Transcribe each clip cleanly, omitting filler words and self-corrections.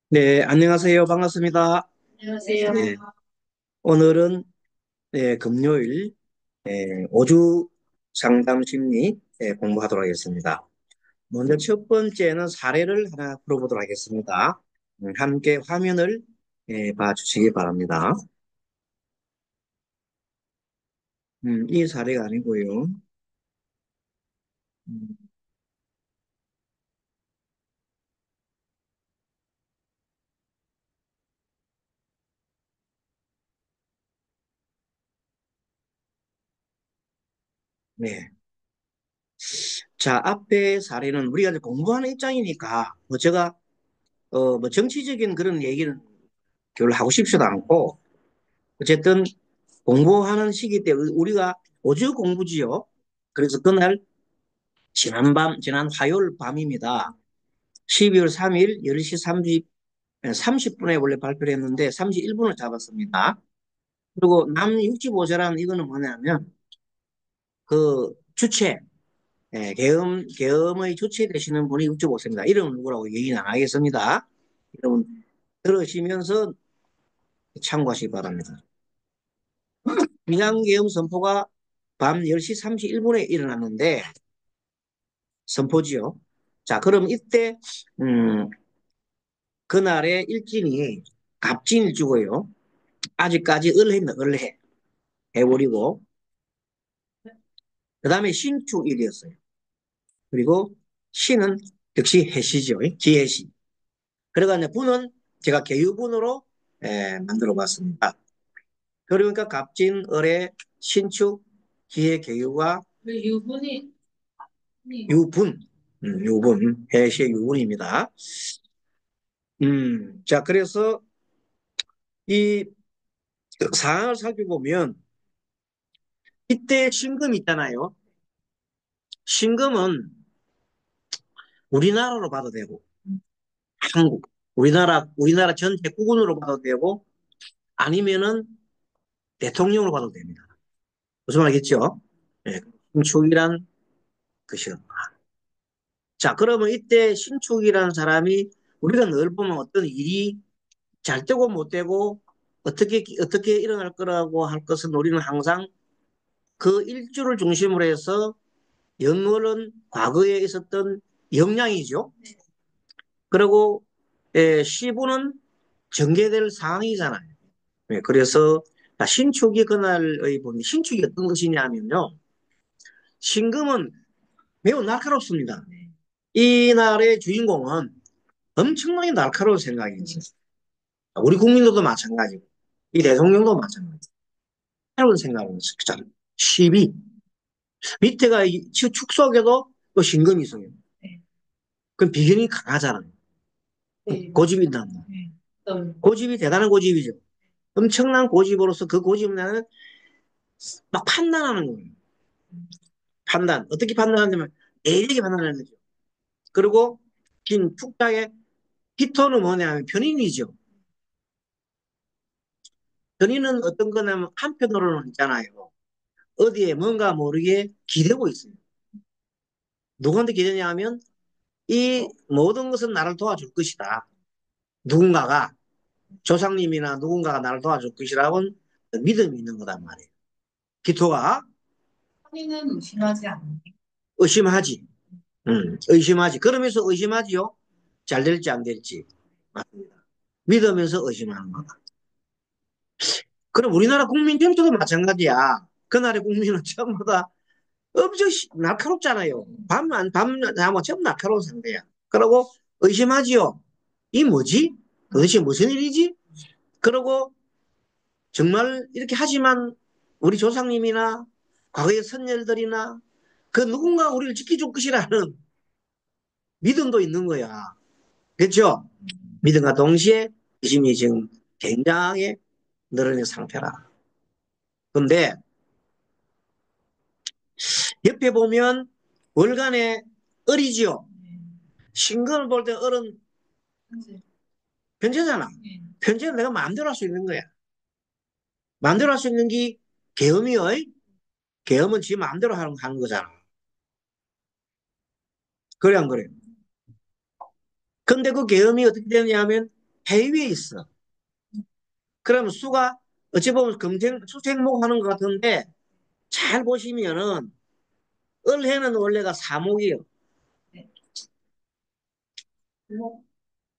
네, 안녕하세요. 반갑습니다. 안녕하세요. 네, 오늘은 금요일 5주 상담 심리 공부하도록 하겠습니다. 먼저 첫 번째는 사례를 하나 풀어보도록 하겠습니다. 함께 화면을 봐주시기 바랍니다. 이 사례가 아니고요. 음, 네. 자, 앞에 사례는 우리가 이제 공부하는 입장이니까 뭐 제가 뭐 정치적인 그런 얘기는 별로 하고 싶지도 않고 어쨌든 공부하는 시기 때 우리가 오주 공부지요. 그래서 그날 지난 화요일 밤입니다. 12월 3일 10시 30분에 원래 발표를 했는데 31분을 잡았습니다. 그리고 남65제라는 이거는 뭐냐면 그 주체, 계엄의 주체 되시는 분이 65세입니다. 이름은 누구라고 얘기는 안 하겠습니다. 여러분 들으시면서 참고하시기 바랍니다. 비상계엄 선포가 밤 10시 31분에 일어났는데 선포지요. 자, 그럼 이때 그날의 일진이 갑진일주고요. 아직까지 을해입니다. 을해. 해버리고 그 다음에 신축일이었어요. 그리고 신은 역시 해시죠. 지해시. 그러니까 이제 분은 제가 계유분으로 만들어 봤습니다. 그러니까 갑진, 을해, 신축, 기해, 계유가 유분이 유분, 유분, 해시의 유분입니다. 자, 그래서 이 상황을 살펴보면 이때 신금 있잖아요. 신금은 우리나라로 봐도 되고, 한국, 우리나라 전 백부군으로 봐도 되고, 아니면은 대통령으로 봐도 됩니다. 무슨 말이겠죠? 네, 신축이란 것이요. 자, 그러면 이때 신축이라는 사람이 우리가 늘 보면 어떤 일이 잘 되고 못 되고, 어떻게 일어날 거라고 할 것은 우리는 항상 그 일주를 중심으로 해서 영어는 과거에 있었던 역량이죠. 그리고 시부는 전개될 상황이잖아요. 네, 그래서 신축이 그날의 보니 신축이 어떤 것이냐면요. 신금은 매우 날카롭습니다. 이날의 주인공은 엄청나게 날카로운 생각이 있어요. 우리 국민들도 마찬가지고 이 대통령도 마찬가지고 날카로운 생각을 했잖아요. 시비 밑에가 축 속에도 또 신금이 있어요. 그럼 비견이 강하잖아요. 네. 고집이 난다. 네. 고집이 대단한 고집이죠. 엄청난 고집으로서 그 고집은 막 판단하는 거예요. 판단. 어떻게 판단하냐면 예리하게 판단하는 거죠. 그리고 긴 툭탁의 히터는 뭐냐면 편인이죠. 편인은 어떤 거냐면 한편으로는 있잖아요. 어디에 뭔가 모르게 기대고 있어요. 누구한테 기대냐 하면 이 모든 것은 나를 도와줄 것이다. 누군가가 조상님이나 누군가가 나를 도와줄 것이라고 믿음이 있는 거단 말이에요. 기토가 본인은 의심하지 않는 의심하지. 의심하지. 그러면서 의심하지요. 잘 될지 안 될지. 맞습니다. 믿으면서 의심하는 거다. 그럼 우리나라 국민 전체도 마찬가지야. 그날의 국민은 전부 다 엄청 날카롭잖아요. 밤하면 전부 날카로운 상태야. 그러고 의심하지요. 이 뭐지? 도대체 무슨 일이지? 그러고 정말 이렇게 하지만 우리 조상님이나 과거의 선열들이나 그 누군가 우리를 지켜줄 것이라는 믿음도 있는 거야. 그렇죠? 믿음과 동시에 의심이 지금 굉장히 늘어난 상태라. 근데 옆에 보면 월간의 을이지요. 신금을 볼 때 을은 편제잖아. 편제는 내가 마음대로 할 수 있는 거야. 마음대로 할 수 있는 게 계엄이요. 계엄은 지 마음대로 하는 거잖아. 그래 안 그래? 근데 그 계엄이 어떻게 되느냐 하면 해 위에 있어. 그러면 수가 어찌 보면 수생목 하는 것 같은데 잘 보시면은 을해는 원래가 사목이요. 네. 뭐,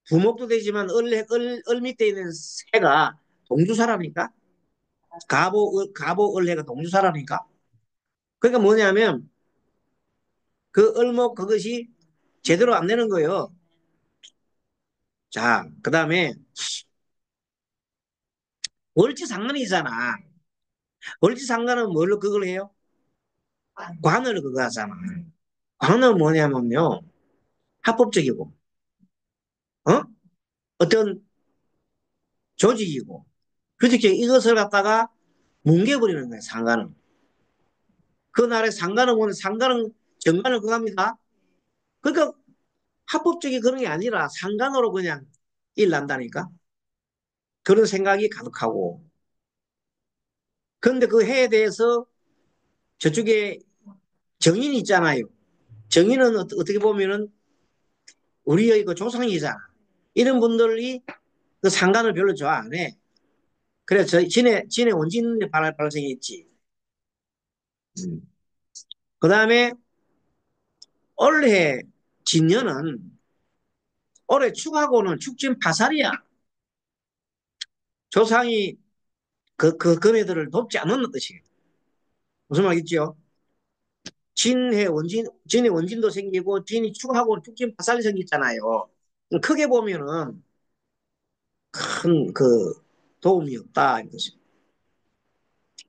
부목도 되지만 을 밑에 있는 새가 동주사라니까. 가보 을해가 동주사라니까. 그러니까 뭐냐면 그 을목 그것이 제대로 안 되는 거예요. 자, 그 다음에 월지상관이잖아. 월지상관은 뭘로 그걸 해요? 관을 그거 하잖아. 관은 뭐냐면요. 합법적이고, 어? 어떤 조직이고, 그렇게 이것을 갖다가 뭉개버리는 거예요, 상관은. 그날의 상관은 뭐냐, 상관은 정관을 그겁니다. 그러니까 합법적인 그런 게 아니라 상관으로 그냥 일난다니까? 그런 생각이 가득하고. 그런데 그 해에 대해서 저쪽에 정인이 있잖아요. 정인은 어떻게 보면은 우리의 그 조상이잖아. 이런 분들이 그 상관을 별로 좋아 안 해. 그래서 진의 원진의 발생이 있지. 그 다음에 올해 진년은 올해 축하고는 축진 파살이야. 조상이 그 금애들을 돕지 않는 뜻이에요. 무슨 말이죠? 진의 원진도 생기고, 진이 축하고 축진 파살이 생겼잖아요. 크게 보면은 큰 그 도움이 없다. 이거지.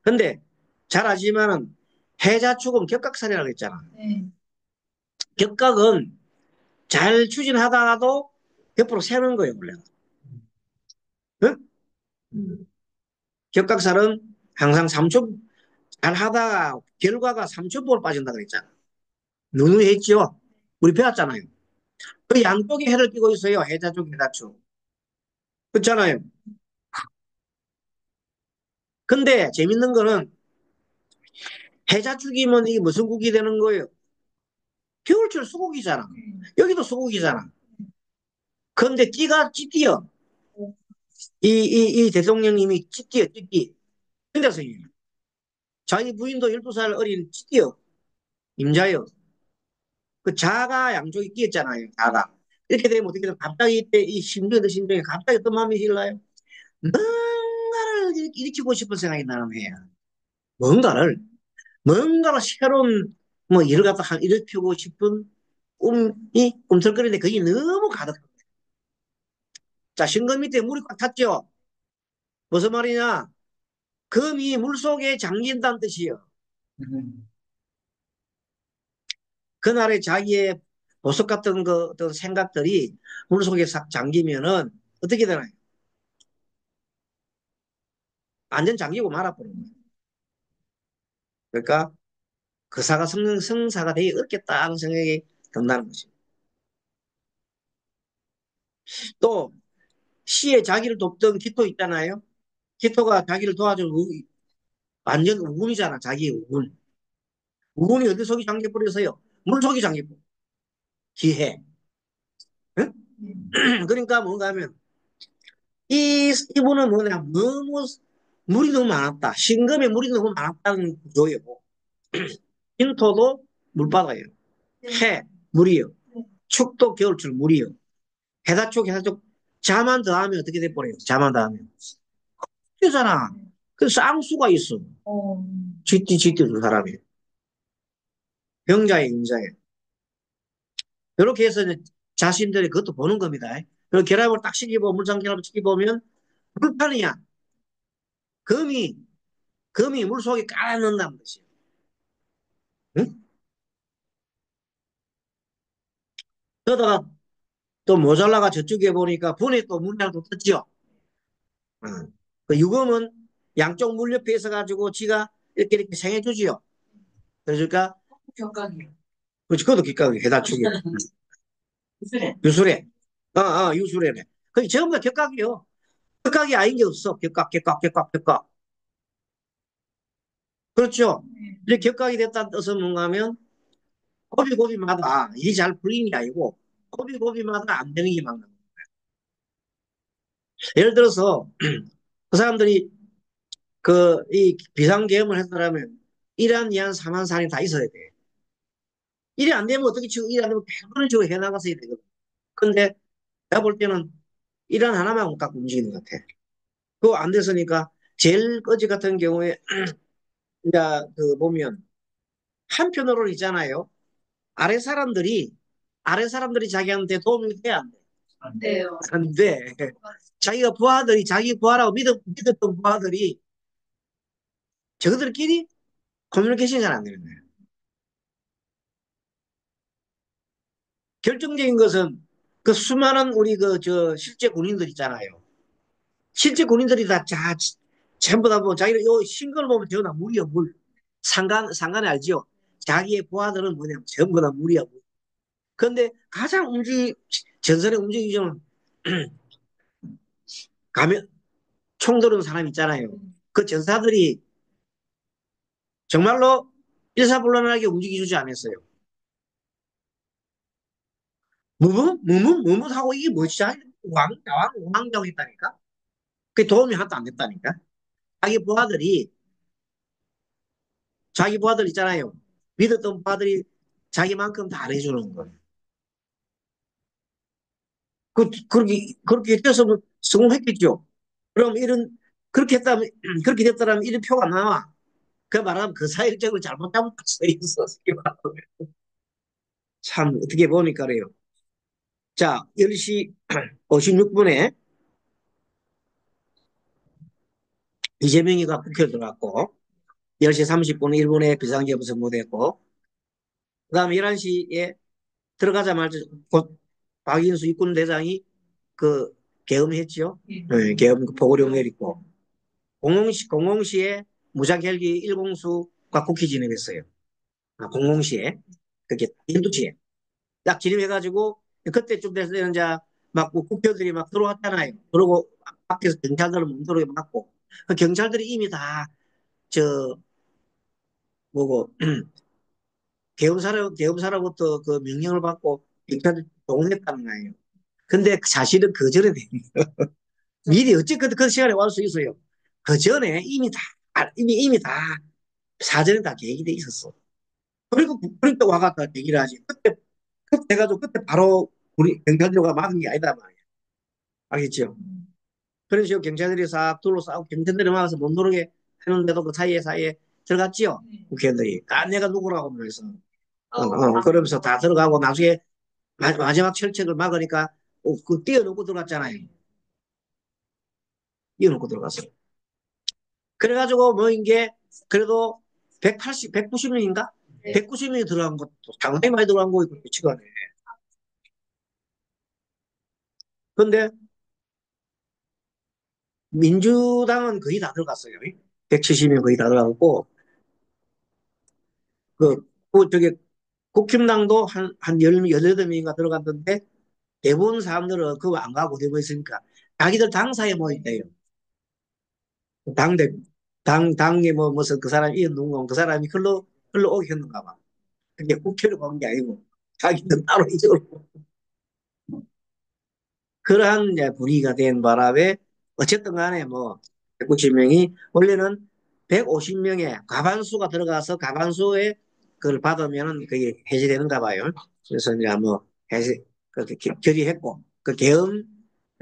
근데 잘 아시지만은 해자축은 격각살이라고 했잖아. 네. 격각은 잘 추진하다가도 옆으로 새는 거예요, 원래. 응? 격각살은 항상 3초, 잘 하다가 결과가 3초볼 빠진다 그랬잖아. 누누이 했죠? 우리 배웠잖아요. 그 양쪽에 해를 끼고 있어요. 해자축, 해자축. 그렇잖아요. 근데 재밌는 거는 해자축이면 이게 무슨 국이 되는 거예요? 겨울철 수국이잖아. 여기도 수국이잖아. 그런데 띠가 찌띠여. 이 대통령님이 찌띠여, 찌띠. 근데서 자기 부인도 12살 어린 찌띠여. 임자여. 그 자가 양쪽이 끼었잖아요. 자가. 이렇게 되면 어떻게 되면 갑자기 이때 이 심정에 갑자기 어떤 마음이 일어나요? 뭔가를 일으키고 싶은 생각이 나는 해야. 뭔가를, 뭔가를 새로운 뭐 일을 갖다 일으키고 싶은 꿈틀거리는데 그게 너무 가득. 자, 신금 밑에 물이 꽉 탔죠? 무슨 말이냐? 금이 물속에 잠긴다는 뜻이에요. 그날의 자기의 보석 같은 그 어떤 생각들이 물속에 싹 잠기면은 어떻게 되나요? 완전 잠기고 말아버리는 거예요. 그러니까 그 사가 성사가 되기 어렵겠다는 생각이 든다는 거죠. 또 시에 자기를 돕던 기토 있잖아요. 기토가 자기를 도와준 완전 우군이잖아. 자기의 우군. 우군이 어디 속이 잠겨버려서요? 물속이 잠겨버려. 기해. 응? 그러니까 뭔가 하면 이분은 뭐냐 너무 물이 너무 많았다. 신금에 물이 너무 많았다는 구조예요. 인토도 물바다예요. 해 물이요. 축도 겨울철 물이요. 해자축 자만 더하면 어떻게 돼버려요? 자만 더하면 그잖아. 그 쌍수가 있어. 어, 쥐띠 두 사람이 병자에 임자에 이렇게 해서 이제 자신들이 그것도 보는 겁니다. 그리고 결합을 딱 시키고 물장 결합을 시키보면 물판이야. 금이 금이 물속에 깔아넣는다는 것이에요. 응? 그러다가 또 모자라가 저쪽에 보니까 분에 또 물량이 또 떴죠. 응. 그 유금은 양쪽 물 옆에 있어가지고 지가 이렇게 생해주지요. 그러니까 격각이요. 그렇지 그것도 격각이 해다축이 무술에. 유술해. 유술해네. 그게 전부 다 격각이요. 격각이 아닌 게 없어. 격각. 그렇죠. 이렇게 격각이 됐다는 뜻은 뭔가 하면 고비고비마다 일이 잘 풀리는 게 아니고 고비고비마다 안 되는 게 많다. 예를 들어서 그 사람들이 이 비상계엄을 했더라면 이란, 이안, 삼한, 산이 다 있어야 돼. 일이 안 되면 어떻게 치고, 일이 안 되면 100번을 치고 해나갔어야 되거든. 근데 내가 볼 때는 이란 하나만 못 갖고 움직이는 것 같아. 그거 안 됐으니까 제일 거지 같은 경우에 이제 보면 한편으로는 있잖아요. 아래 사람들이 아래 사람들이 자기한테 도움이 돼야 안 돼. 안 돼요. 안 돼. 자기가 부하들이 자기 부하라고 믿었던 부하들이 저들끼리 커뮤니케이션이 잘 안 되는 거예요. 결정적인 것은 그 수많은 우리 실제 군인들 있잖아요. 실제 군인들이 전부 다 뭐 자기를 요 신걸 보면 전부 다 물이야, 물. 상관이 알지요? 자기의 부하들은 뭐냐면 전부 다 물이야, 물. 그런데 가장 전선에 움직이기 좀 가면, 총 들은 사람 있잖아요. 그 전사들이 정말로 일사불란하게 움직여주지 않았어요. 무무하고 이게 뭐지? 왕왕왕왕 했다니까? 그게 도움이 하나도 안 됐다니까? 자기 부하들이, 자기 부하들 있잖아요. 믿었던 부하들이 자기만큼 다 안 해주는 거예요. 그렇게 됐으면 성공했겠죠. 그럼 그렇게 했다면, 그렇게 됐다면 이런 표가 나와. 그 말하면 그 사회적으로 잘못 잘못 써 있어. 참, 어떻게 보니까 그래요. 자, 10시 56분에 이재명이가 국회에 들어갔고, 10시 30분 1분에 비상계엄 선고됐고, 그 다음 11시에 들어가자마자 곧 박인수 육군대장이 그 계엄했죠. 네, 계엄 보고령 내리고, 00시에 무작헬기 1공수가 국회 진입했어요. 00시에. 그게 12시에. 딱 진입해가지고, 그때쯤 돼서 이제 막 국회의원들이 막 들어왔잖아요. 그러고 밖에서 경찰들은 못 들어오게 막고, 그 경찰들이 이미 다, 저, 뭐고, 계엄사로부터 그 명령을 받고 경찰을 동원했다는 거예요. 근데 사실은 그 전에 미리 어쨌든 그 시간에 올 수 있어요. 그 전에 이미 다 사전에 다 계획이 돼 있었어. 그러니까 와갖고 얘기를 하지. 그때 해가지고 그때 바로 우리 경찰들과 막은 게 아니다 말이야. 알겠죠? 그런 식으로 경찰들이 싹 둘러싸고 경찰들이 막아서 못 누르게 하는데도 그 사이에 들어갔지요. 국회의원들이. 아, 내가 누구라고 그래서. 그러면서 다 들어가고 나중에 마지막 철책을 막으니까 뛰어넘고 들어갔잖아요. 뛰어넘고 들어갔어요. 그래가지고 뭐 이게 그래도 190명인가? 190명이 들어간 것도 상당히 많이 들어간 거고 시간에. 근데 민주당은 거의 다 들어갔어요. 170명 거의 다 들어갔고 저기 국힘당도 한 18명인가 들어갔는데 대부분 사람들은 그거 안 가고 되고 있으니까 자기들 당사에 모였대요. 당대 당에 뭐 무슨 그 사람이 누군가 그 사람이 글로 오게 했는가 봐. 그게 국회로 간 게 아니고 자기는 따로 이쪽으로. 그러한 이제 분위기가 된 바람에 어쨌든 간에 뭐 190명이 원래는 150명의 과반수가 들어가서 과반수의 그걸 받으면은 그게 해제되는가 봐요. 그래서 이제 뭐 해제 결의했고 그 계엄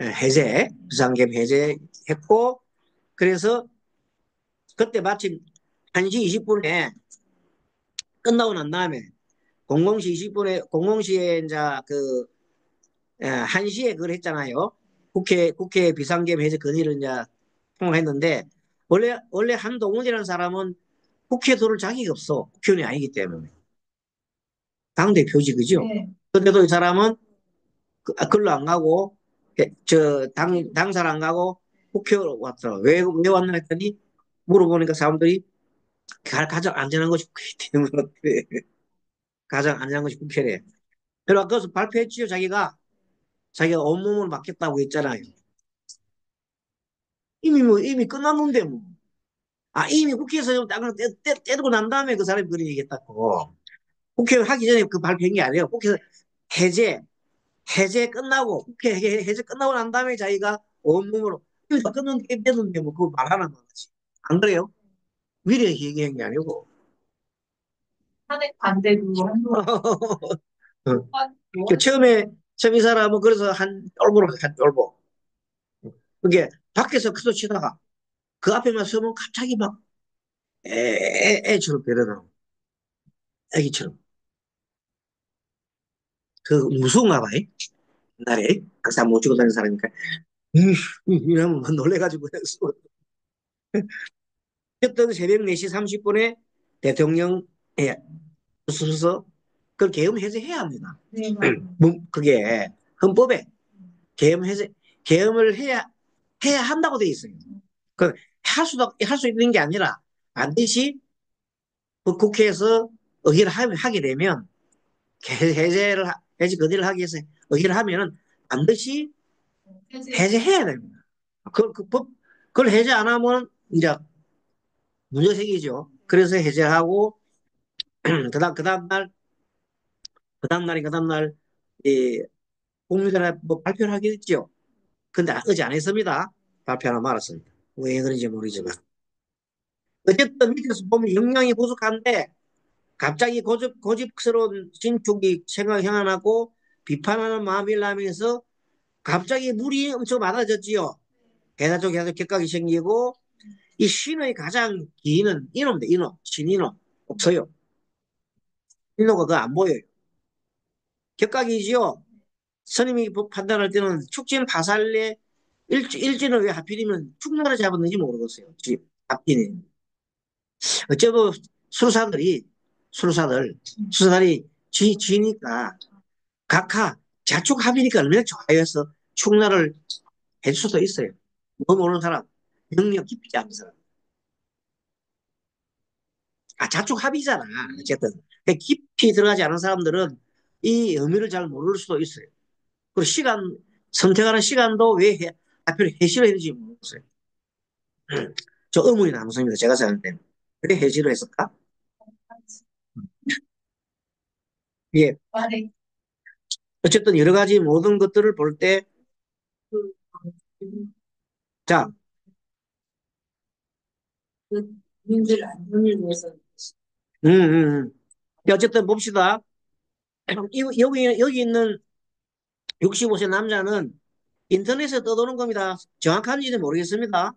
해제 비상계엄 해제했고 그래서 그때 마침 1시 20분에 끝나고 난 다음에 00시 20분에 00시에 이제 1시에 그걸 했잖아요. 국회 비상계엄 해제 건의를 이제 통과했는데 원래 한동훈이라는 사람은 국회 들어올 자격이 없어. 국회의원이 아니기 때문에. 당대표지, 그죠? 네. 근데도 이 사람은 글로 안 가고 당사를 안 가고 국회로 왔더라고. 왜 왔나 했더니 물어보니까 사람들이 가장 안전한 것이 국회이기 때문에 그래. 가장 안전한 것이 국회래. 그래서 그것을 발표했지요, 자기가 온몸을 맡겼다고 했잖아요. 이미 끝났는데 뭐. 아, 이미 국회에서 좀 때리고 난 다음에 그 사람이 그런 얘기했다고. 국회 하기 전에 그 발표한 게 아니에요. 국회에서 해제, 해제 끝나고, 국회 해제 끝나고 난 다음에 자기가 온몸으로. 여기서 끊는 게 되는데 뭐 그거 말 하나만 하지. 안 그래요? 미래 얘기한 게 아니고. 탄핵 반대도 한동안 어. 그 뭐 처음 이 사람은 그래서 한 쫄보로 한 쫄보. 그게 밖에서 크도 치다가 그 앞에만 서면 갑자기 막 애처럼 되더라고. 애기처럼. 그 무서운가 봐. 옛날에 항상 못 찍고 다니는 사람이니까. 이러면 놀래가지고. 어쨌든 새벽 4시 30분에 대통령 서서 그걸 계엄 해제해야 합니다. 네, 맞아요. 그게 헌법에 계엄 해제, 계엄을 해야 한다고 돼 있어요. 그, 할 수 있는 게 아니라 반드시 그 국회에서 의결을 하게 되면 해제 건의를 하기 위해서 의결을 하면은 반드시 해제해야 됩니다. 그걸 해제 안 하면 이제 문제 생기죠. 그래서 해제하고 그 다음 날 이 국민들에 뭐 발표를 하게 됐죠. 근데 어제 안 했습니다. 발표하나 말았습니다. 왜 그런지 모르지만 어쨌든 밑에서 보면 역량이 부족한데 갑자기 고집스러운 진축이 생각나고 비판하는 마음이 나면서 갑자기 물이 엄청 많아졌지요. 계속 격각이 생기고 이 신의 가장 기인은 인호입니다. 인호, 신인호 없어요. 인호가 그거 안 보여요. 격각이지요. 스님이 판단할 때는 축진 파살레 일진을 왜 하필이면 축나를 잡았는지 모르겠어요. 앞뒤는. 어쩌고 수사들이 수사들 수사들이 지니까 각하 자축 합의니까 얼마나 좋아요 해서 축나를 해줄 수도 있어요. 뭐 모르는 사람, 능력 깊지 않은 사람. 자축 합의잖아. 어쨌든 깊이 들어가지 않은 사람들은 이 의미를 잘 모를 수도 있어요. 그리고 선택하는 시간도 왜 하필 해시를 해야지 모르겠어요. 저 의문이 남습니다. 제가 생각할 때는. 왜 해지를 했을까? 예. 만약 어쨌든 여러 가지 모든 것들을 볼 때, 그, 자, 그 국민들 안전을 위해서 음, 음, 어쨌든 봅시다. 여기 있는 65세 남자는 인터넷에 떠도는 겁니다. 정확한지는 모르겠습니다.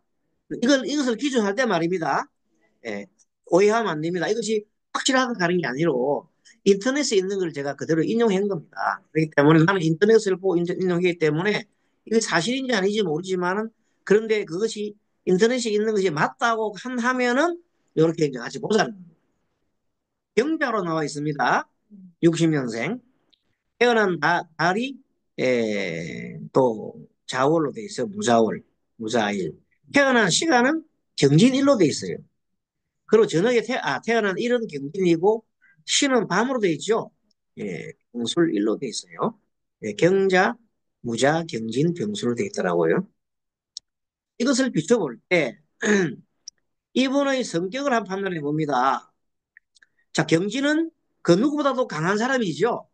이것을 기준할 때 말입니다. 예, 오해하면 안 됩니다. 이것이 확실하게 가는 게 아니로 인터넷에 있는 걸 제가 그대로 인용한 겁니다. 그렇기 때문에 나는 인터넷을 보고 인용했기 때문에 이게 사실인지 아닌지 모르지만은 그런데 그것이 인터넷에 있는 것이 맞다고 하면은 이렇게 이제 같이 보자는 겁니다. 경자로 나와 있습니다. 60년생. 태어난 달이 또 자월로 돼 있어요. 무자일. 태어난 시간은 경진일로 돼 있어요. 그리고 저녁에 태어난 일은 경진이고 시는 밤으로 돼 있죠. 예, 병술일로 돼 있어요. 예, 경자, 무자, 경진, 병술로 돼 있더라고요. 이것을 비춰볼 때 이분의 성격을 한번 판단해 봅니다. 자, 경진은 그 누구보다도 강한 사람이죠.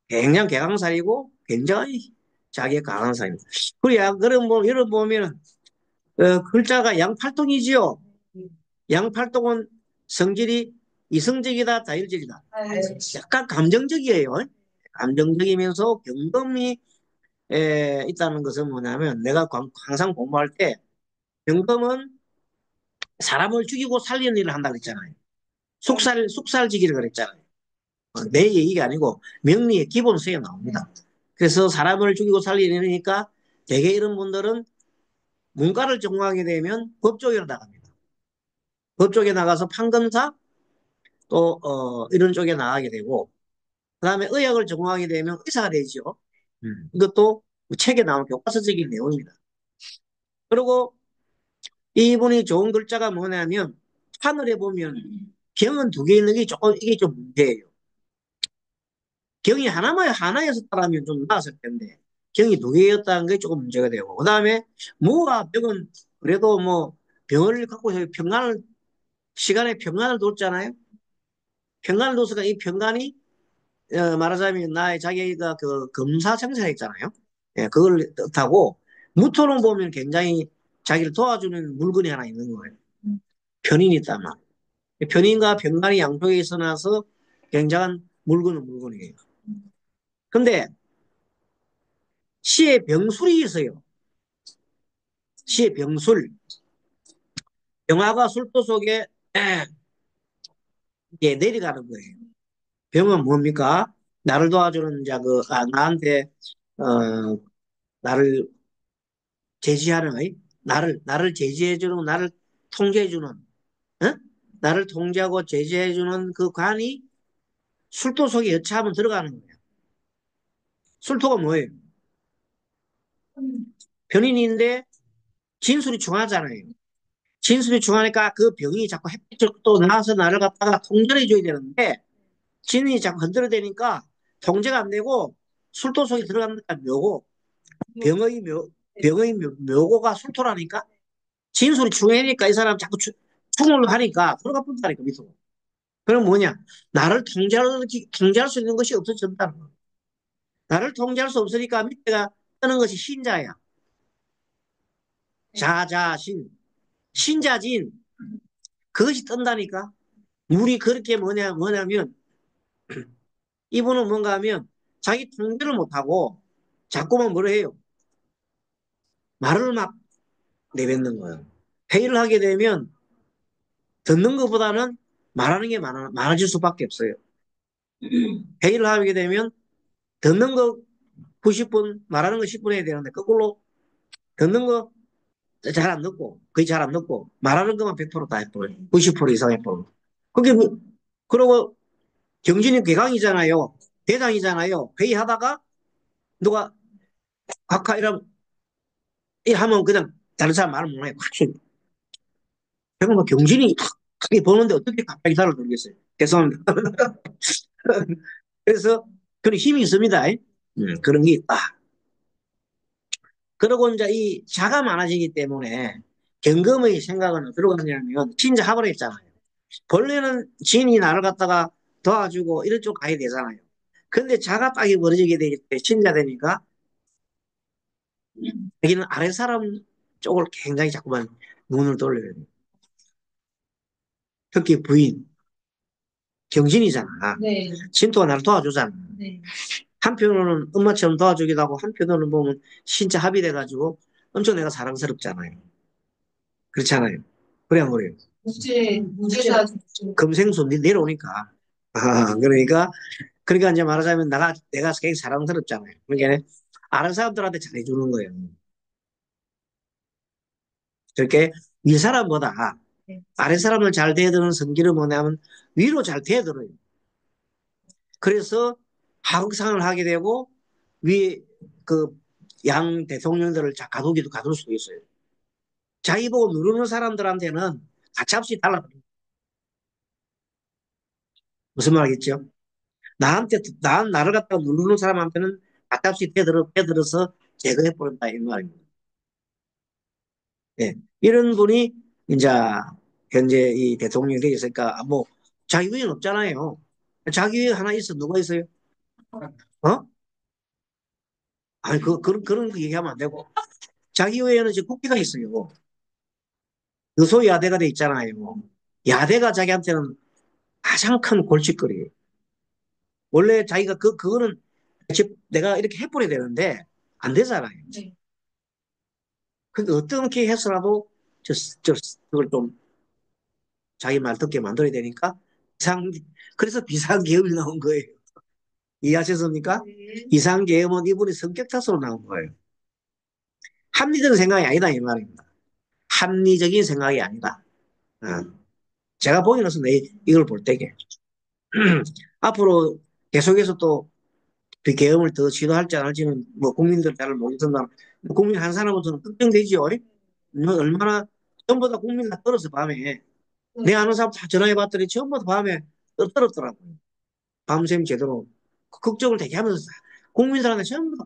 굉장히 개강살이고 굉장히 자기의 강한 사람입니다. 그래야 그럼 뭐 여러분 보면 글자가 양팔통이지요. 양팔통은 성질이 이성적이다, 다혈질이다. 약간 감정적이에요. 감정적이면서 경금이 있다는 것은 뭐냐면 내가 항상 공부할 때 경금은 사람을 죽이고 살리는 일을 한다고 그랬잖아요. 숙살지기를 그랬잖아요. 내 얘기가 아니고 명리의 기본서에 나옵니다. 그래서 사람을 죽이고 살리니까 대개 이런 분들은 문과를 전공하게 되면 법조계로 나갑니다. 법조계 나가서 판검사 또 이런 쪽에 나가게 되고 그다음에 의학을 전공하게 되면 의사가 되죠. 이것도 책에 나온 교과서적인 내용입니다. 그리고 이분이 좋은 글자가 뭐냐면 하늘에 보면 경은 두 개 있는 게 조금 이게 좀 문제예요. 경이 하나였었다면 좀 나았을 텐데 경이 두 개였다는 게 조금 문제가 되고 그다음에 무와 병은 그래도 뭐 병을 갖고 시간에 평간을 뒀잖아요. 평간을 뒀으니까 이 평간이 말하자면 나의 자기가 그 검사청사했잖아요. 예, 그걸 뜻하고 무토는 보면 굉장히 자기를 도와주는 물건이 하나 있는 거예요. 편인이 있다면. 편인과 병간이 양쪽에 있어나서 굉장한 물건은 물건이에요. 근데 시에 병술이 있어요. 시에 병술. 병화가 술도 속에 이게 내려가는 거예요. 병은 뭡니까? 나를 도와주는 자, 나한테, 어, 나를 제지하는, 나를 제지해주는, 나를 통제해주는, 어? 나를 통제하고 제지해주는 그 관이 술도 속에 여차하면 들어가는 거예요. 술토가 뭐예요? 변인인데 진술이 중하잖아요. 진술이 중하니까 그 병이 자꾸 햇빛을 또 나와서 나를 갖다가 통제해줘야 되는데 진이 자꾸 건드려대니까 통제가 안 되고 술도 속에 들어간다니까 묘고 병의 묘, 병의 묘고가 술토라니까 진술이 중하니까 이 사람 자꾸 충을 하니까 들어가 본다니까 밑으로. 그럼 뭐냐? 나를 통제할 수 있는 것이 없어졌다는 거. 나를 통제할 수 없으니까 밑에가 뜨는 것이 신자야. 자자신. 신자진. 그것이 뜬다니까. 물이 그렇게 뭐냐면, 이분은 뭔가 하면 자기 통제를 못하고 자꾸만 뭐를 해요? 말을 막 내뱉는 거예요. 회의를 하게 되면 듣는 것보다는 말하는 게 많아질 수밖에 없어요. 회의를 하게 되면 듣는 거 90분, 말하는 거 10분 해야 되는데 거꾸로 듣는 거 잘 안 듣고, 거의 잘 안 듣고, 말하는 것만 100%다 해버려요. 90% 이상 해버려요. 그게 뭐, 그러고 경진이 괴강이잖아요. 대장이잖아요. 회의하다가 누가 각하 이 하면 그냥 다른 사람 말을 못 해요. 정말 경진이 크게 보는데 어떻게 갑자기 살을 돌겠어요. 죄송합니다. 그래서 그런 힘이 있습니다. 그런 게 있다. 그러고 이제 이 자가 많아지기 때문에 경금의 생각은 어디로 가냐면 진짜 합을 했잖아요. 본래는 진이 나를 갖다가 도와주고 이런 쪽 가야 되잖아요. 근데 자가 딱이 벌어지게 되기 때문에 친자 되니까 여기는 아래 사람 쪽을 굉장히 자꾸만 눈을 돌려요. 특히 부인, 경진이잖아. 네. 진토가 나를 도와주잖아. 네. 한편으로는 엄마처럼 도와주기도 하고 한편으로는 보면 신자 합의돼가지고 엄청 내가 사랑스럽잖아요. 그렇잖아요. 그래 안 그래요? 무죄가 금생수 내려오니까. 아, 그러니까 이제 말하자면 내가 굉장히 사랑스럽잖아요. 그러니까 아는 사람들한테 잘해주는 거예요. 그렇게 윗사람보다 아랫 사람을 잘 대해드는 성질은 뭐냐면 위로 잘 대해드려요. 그래서 하극상을 하게 되고 위 그 양 대통령들을 가둘 수도 있어요. 자기 보고 누르는 사람들한테는 가차없이 달라붙는 무슨 말이겠죠? 나를 갖다가 누르는 사람한테는 가차없이 대들어서 제거해버린다 이 말입니다. 예. 이런 분이 이제 현재 이 대통령이 되었으니까 뭐 자기 위엔 없잖아요. 자기 위에 하나 있어 누가 있어요? 어? 아니 그런 거 얘기하면 안 되고 자기 위에는 지금 국회가 있어요. 여소야대가 돼 있잖아요. 야대가 자기한테는 가장 큰 골칫거리예요. 원래 자기가 그거는 내가 이렇게 해버려야 되는데 안 되잖아요. 네. 근데 어떻게 해서라도 그걸 좀 자기 말 듣게 만들어야 되니까 비상 그래서 비상계엄이 나온 거예요. 이해하셨습니까? 네. 이상계엄은 이분이 성격 탓으로 나온 거예요. 합리적인 생각이 아니다 이 말입니다. 합리적인 생각이 아니다. 어. 제가 보기로서 이걸 볼 때게 앞으로 계속해서 또 그 계엄을 더 지도할지 안 할지는 뭐 국민들 잘 모르겠지만 국민 한 사람으로서는 걱정되지요. 뭐 얼마나 전부 다 국민 다 떨어서 밤에 내 아는 사람 다 전화해봤더니 전부 다 밤에 떨었더라고요. 밤샘 제대로 걱정을 되게 하면서 국민들한테 전부 다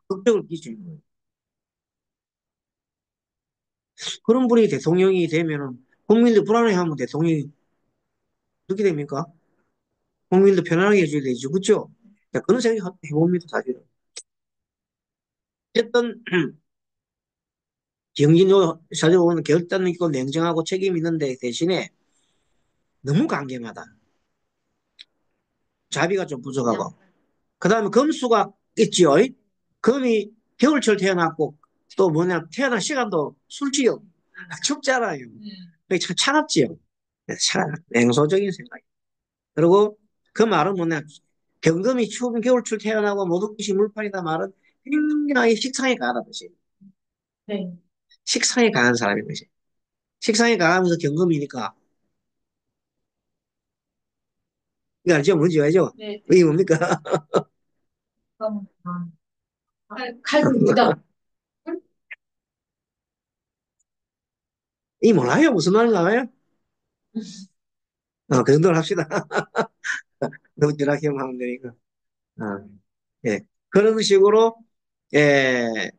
걱정을 끼치는 거예요. 그런 분이 대통령이 되면은 국민들 불안해하면 대통령이 어떻게 됩니까? 국민들 편안하게 해줘야 되죠. 그렇죠? 그런 생각 해봅니다, 사실은. 어쨌든 경진요 사주는 결단 있고 냉정하고 책임 있는데 대신에 너무 강경하다. 자비가 좀 부족하고. 그 다음에 금수가 있지요. 금이 겨울철 태어났고 또 뭐냐 태어난 시간도 술지요. 춥잖아요. 그게 참 차갑지요. 냉소적인 생각. 그리고 그 말은 뭐냐 경금이 추운 겨울철 태어나고 모든 것이 물판이다 말은 굉장히 식상에 강하다 뜻이. 네. 식상에 강한 사람인 것이. 식상에 강하면서 경금이니까 이거 알죠? 뭔지 알죠? 네. 이게 뭡니까? 그럼, 칼국수다. 이 몰라요? 무슨 말인지 알아요? 그 정도로 합시다. 너무 지나게 하면 되니까. 어, 예. 그런 식으로, 예,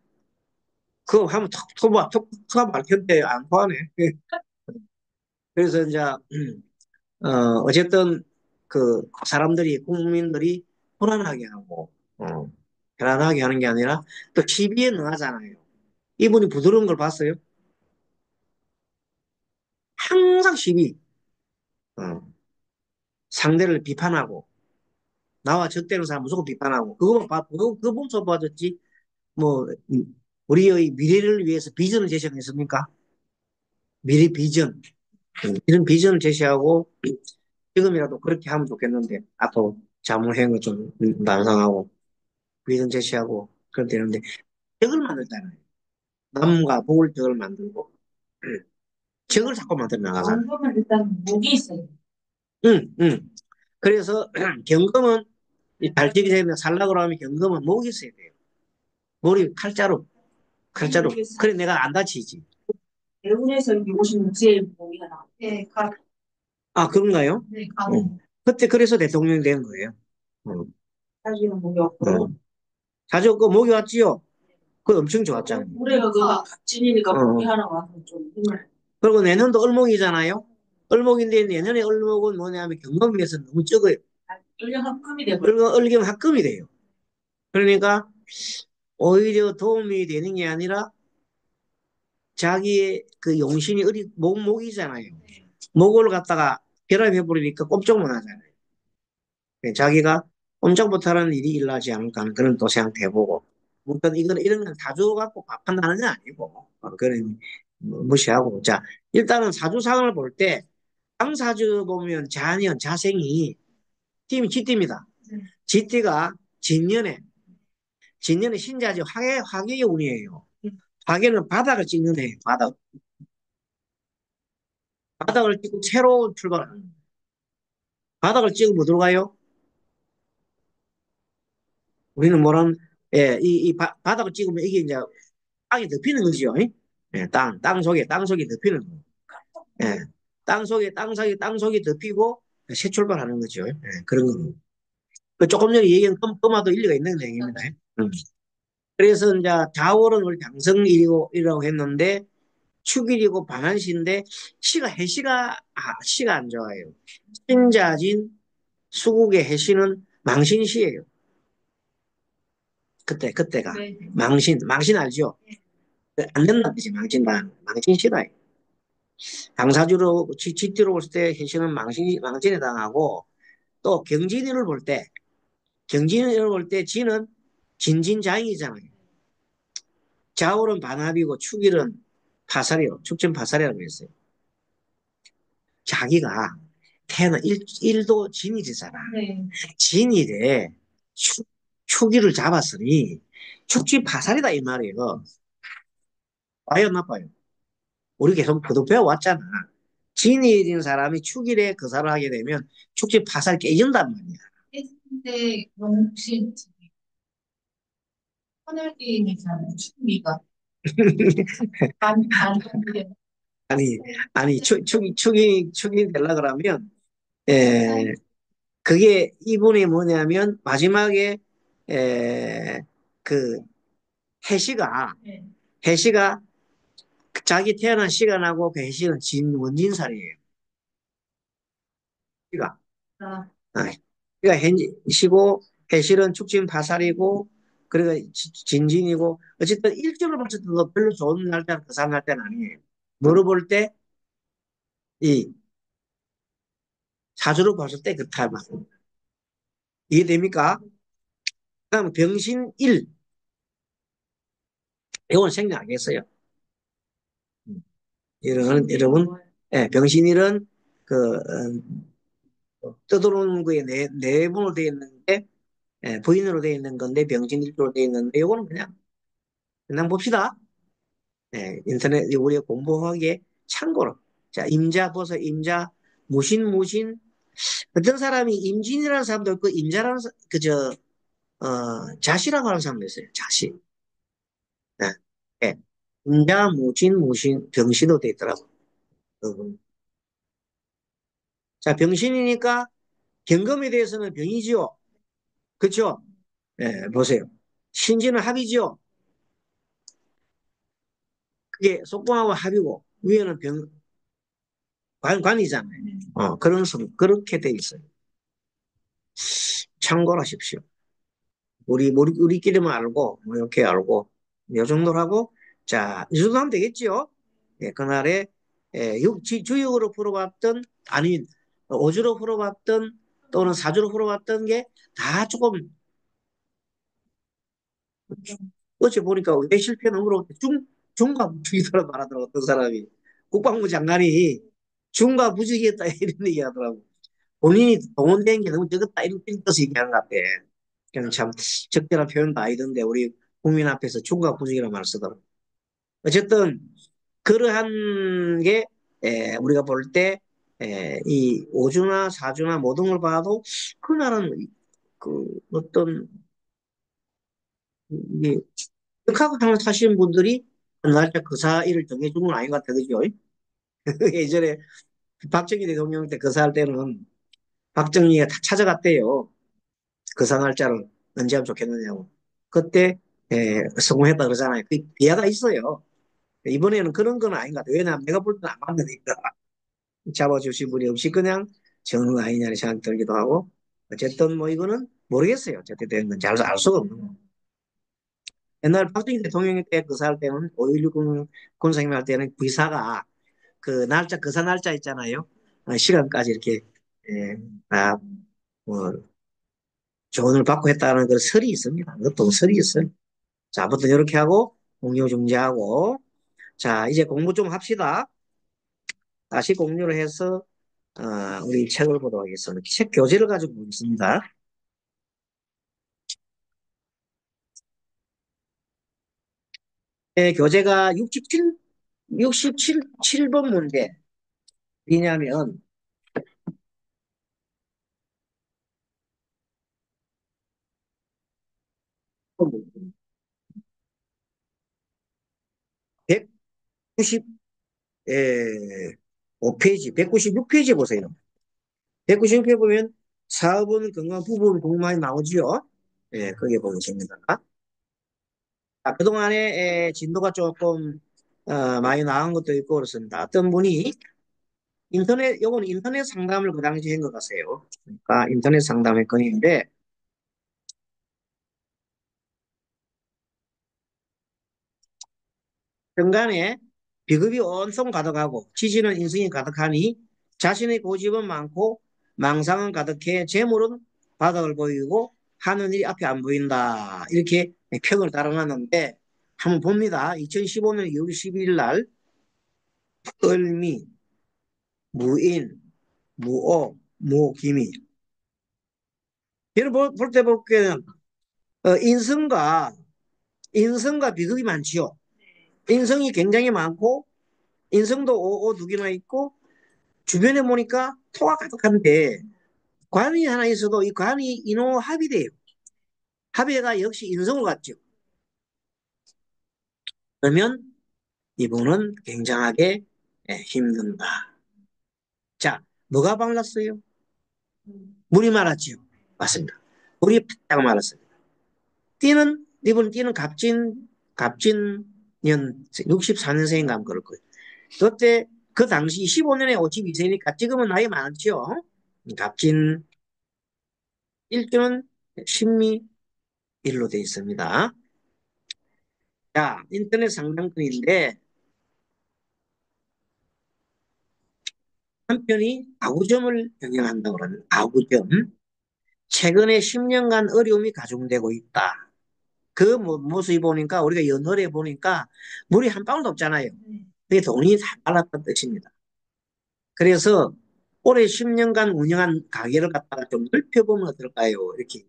그거 하면 톡 밝혔대. 안 포하네. 그래서 이제, 어쨌든, 그, 사람들이, 국민들이 불안하게 하고, 불안하게 하는 게 아니라, 또 시비에 능하잖아요. 이분이 부드러운 걸 봤어요? 항상 시비, 어, 상대를 비판하고, 나와 적대는 사람 무조건 비판하고, 그거 보면서 봐줬지. 뭐, 우리의 미래를 위해서 비전을 제시했습니까? 미래 비전. 이런 비전을 제시하고, 지금이라도 그렇게 하면 좋겠는데, 앞으로 자문행을 좀 완성하고, 비전 제시하고, 그럼 되는데, 적을 만들잖아요. 남과 복을 적을 만들고, 적을 자꾸 만들어 나가잖아요. 원금은 일단 목이 있어요. 응, 응. 그래서 경금은 달직이 되면 살라고 하면 경금은 목이 있어야 돼요. 머리 칼자루. 그래 내가 안 다치지. 대운에서 여기 오시는 제일 목이 하나. 네, 아, 그런가요? 네, 그때 그래서 대통령이 된 거예요. 응, 사실은 목이 없고. 자주 그 목이 왔지요? 그거 엄청 좋았잖아요. 올해가 그 갑진이니까 목이 어. 하나 와서 좀 힘을. 그리고 내년도 얼목이잖아요. 얼목인데 내년에 얼목은 뭐냐면 경금에서 너무 적어요. 일년 합금이 돼버려. 얼기면 합금이 돼요. 그러니까 오히려 도움이 되는 게 아니라 자기의 그 용신이 목이잖아요. 목을 갖다가 결합해버리니까 꼼짝 못 하잖아요. 자기가 꼼짝 못하는 일이 일어나지 않을까 하는 그런 또 생각도 해보고. 물론 이런 건 사주 갖고 판단하는 건 아니고, 그런 무시하고. 자, 일단은 사주상을 볼 때, 당사주 보면 자년, 자생이 팀이 쥐띠입니다. 쥐띠가 진년에 신자지 화계의 운이에요. 화계는 바닥을 찍는 애예요. 바닥을 찍고 새로운 출발을. 바닥을 찍으면 뭐 들어가요? 우리는 뭐란, 예, 바닥을 찍으면 이게 이제 땅이 덮이는 거지요. 예, 땅 속에 덮이는 거. 예, 땅 속에 덮이고 새 출발하는 거죠. 예, 그런 거. 그 조금 전에 얘기한 금화도 일리가 있는 얘기입니다. 음. 그래서 이제 자월은 우리 당성일이라고 했는데 축일이고 반한시인데 시가 안 좋아요. 신자진 수국의 해시는 망신시예요. 그때가 네. 망신 알죠? 안 된다는 뜻이 망신시다. 당사주로 지띠로 볼 때 해시는 망신에 당하고 또 경진을 볼 때 지는 진진자인이잖아요. 자월은 반합이고 축일은 파살이요. 축전 파살이라고 했어요. 자기가 태어난 일도 진일이잖아. 네. 진일에 축일을 잡았으니 축지 파살이다 이 말이에요. 봐요, 나빠요. 우리 계속 그도 배워왔잖아. 진일인 사람이 축일에 거사를 하게 되면 축지 파살 깨진단 말이야. 근데 혹시 하늘게임이잖아요. 춤이가 안 좋은데. 아니, 아니, 축이 되려 그러면, 에, 그게 이분이 뭐냐면, 마지막에, 에, 그, 해시가, 네. 해시가 자기 태어난 시간하고 그 해시는 원진살이에요. 시가. 아, 아, 그러니까 해시고, 해실은 축진 파살이고, 그러니까 진진이고 어쨌든 일정을 봤을 때도 별로 좋은 날짜는 그 사람 날짜는 아니에요. 뭐로 볼 때? 이 사주로 봤을 때 그렇다 말입니다. 이해됩니까? 그다음 병신일 이건 생략하겠어요. 이런 예, 병신일은 떠들어오는 거에 내분으로 되어 있는데 부인으로 되어 있는 건데 병신일조로 되어 있는데 이거는 그냥 봅시다. 인터넷 우리가 공부하기에 참고로 자 임자 보세요. 임자 무신 어떤 사람이 임진이라는 사람도 있고 임자라는 그저 자시라고 하는 사람도 있어요. 자시. 네. 예. 임자 무신 병신도 돼 있더라고. 자 병신이니까 경금에 대해서는 병이지요. 그렇죠? 예, 보세요. 신진은 합이지요. 그게 속궁하고 합이고 위에는 관이잖아요. 그렇게 돼 있어요. 참고로 하십시오. 우리끼리만 알고, 뭐 이렇게 알고, 이 정도로 하고, 자, 이 정도 하면 되겠지요? 예, 그날에, 주역으로 풀어봤던, 아니, 오주로 풀어봤던, 또는 사주로 풀어봤던 게 다 조금, 어째 보니까 왜 실패는 물어볼 때 중과부득이라고 말하더라고, 어떤 사람이. 국방부 장관이 중과부득이했다, 이런 얘기 하더라고. 본인이 동원된 게 너무 적었다, 이런 뜻을 얘기하는 것 같아. 그냥 참 적절한 표현도 아니던데 우리 국민 앞에서 중과부적이라는 말을 쓰더라고요. 어쨌든 그러한 게 우리가 볼 때 이 오주나 사주나 모든 걸 봐도 그날은 그 어떤 이게 역학을 사시는 분들이 그 날짜 그 사일을 정해준 건 아닌 것 같아 그죠? 예전에 박정희 대통령 때 그 사 할 때는 박정희가 다 찾아갔대요. 그 사 날짜를 언제 하면 좋겠느냐고. 그때 성공했다 그러잖아요. 그 비하가 있어요. 이번에는 그런 건 아닌 것 같아요. 왜냐하면 내가 볼 때는 안 맞으니까 잡아주신 분이 없이 그냥 정응 아니냐는 생각이 들기도 하고 어쨌든 뭐 이거는 모르겠어요. 어쨌든 된 건지 알 수가 없는 거. 옛날 박정희 대통령 때 그 살 때는 5.16 군사님 할 때는 부사가 그 날짜 그사 날짜 있잖아요. 시간까지 이렇게 예, 다 뭐, 조언을 받고 했다는 그 설이 있습니다. 그것도 설이 있어요. 자, 아무튼 이렇게 하고 공유 중지하고 자 이제 공부 좀 합시다. 다시 공유를 해서 우리 책을 보도록 하겠습니다. 책 교재를 가지고 보겠습니다. 교재가 67번 문제. 왜냐하면 190, 5페이지, 196페이지 보세요. 196페이지 보면 사업은 건강 부분 공부많이 나오지요. 예, 거기에 보겠습니다. 그동안에 진도가 조금 많이 나은 것도 있고 그렇습니다. 어떤 분이 요거는 인터넷 상담을 그 당시에 한 것 같아요. 그러니까 인터넷 상담의 건인데, 중간에 비급이 온통 가득하고 지지는 인성이 가득하니 자신의 고집은 많고 망상은 가득해 재물은 바닥을 보이고 하는 일이 앞에 안 보인다. 이렇게 평을 달아놨는데 한번 봅니다. 2015년 2월 12일 날 을미, 무인, 무오, 무기미 이런 볼때 볼게는 인성과 비극이 많지요. 인성이 굉장히 많고 인성도 오오 두 개나 있고 주변에 보니까 토가 가득한데 관이 하나 있어도 이 관이 인호 합의돼요. 합의가 역시 인성을 갖죠. 그러면 이분은 굉장하게 힘든다. 자, 뭐가 말랐어요? 물이 말았지요. 맞습니다. 물이 팍 말랐습니다. 이분 띠는 갑진년 64년생인가 그럴 거예요. 그때 그 당시 15년에 52세니까 지금은 나이 많죠. 갑진 일주는 신미 1로 되어 있습니다. 자, 인터넷 상담권인데 한편이 아구점을 경영한다고 하는 아구점. 최근에 10년간 어려움이 가중되고 있다. 그 모습이 보니까 우리가 연월에 보니까 물이 한 방울도 없잖아요. 그게 돈이 다 빨랐다는 뜻입니다. 그래서 올해 10년간 운영한 가게를 갖다가 좀 넓혀보면 어떨까요? 이렇게.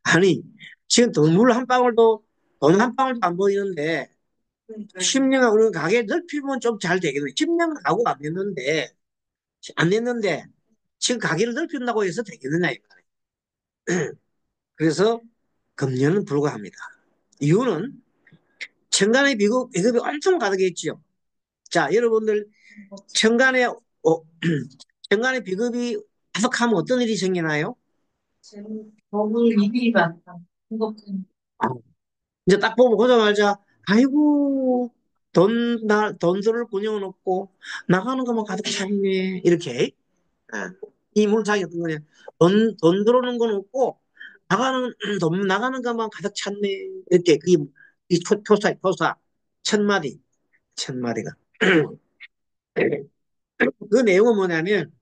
아니, 지금 물 한 방울도, 돈 한 방울도 안 보이는데, 10년간 우리 가게 넓히면 좀 잘 되겠네. 10년간 가구가 안 됐는데, 지금 가게를 넓힌다고 해서 되겠느냐, 이 말이에요. 그래서 금년은 불가합니다. 이유는 천간의 비급이 엄청 가득했죠. 자, 여러분들, 천간에, 천간의 비급이 가득하면 어떤 일이 생기나요? 너무 일이 많다. 무겁군. 이제 딱 보고 보자마자, 아이고, 돈 들을 군형은 없고, 나가는 것만 가득 찼네. 이렇게. 예. 이 물상이 어떤 거냐. 돈 들어오는 건 없고, 돈 나가는 것만 가득 찼네. 이렇게, 이 표사, 천 마디가. 그 내용은 뭐냐면,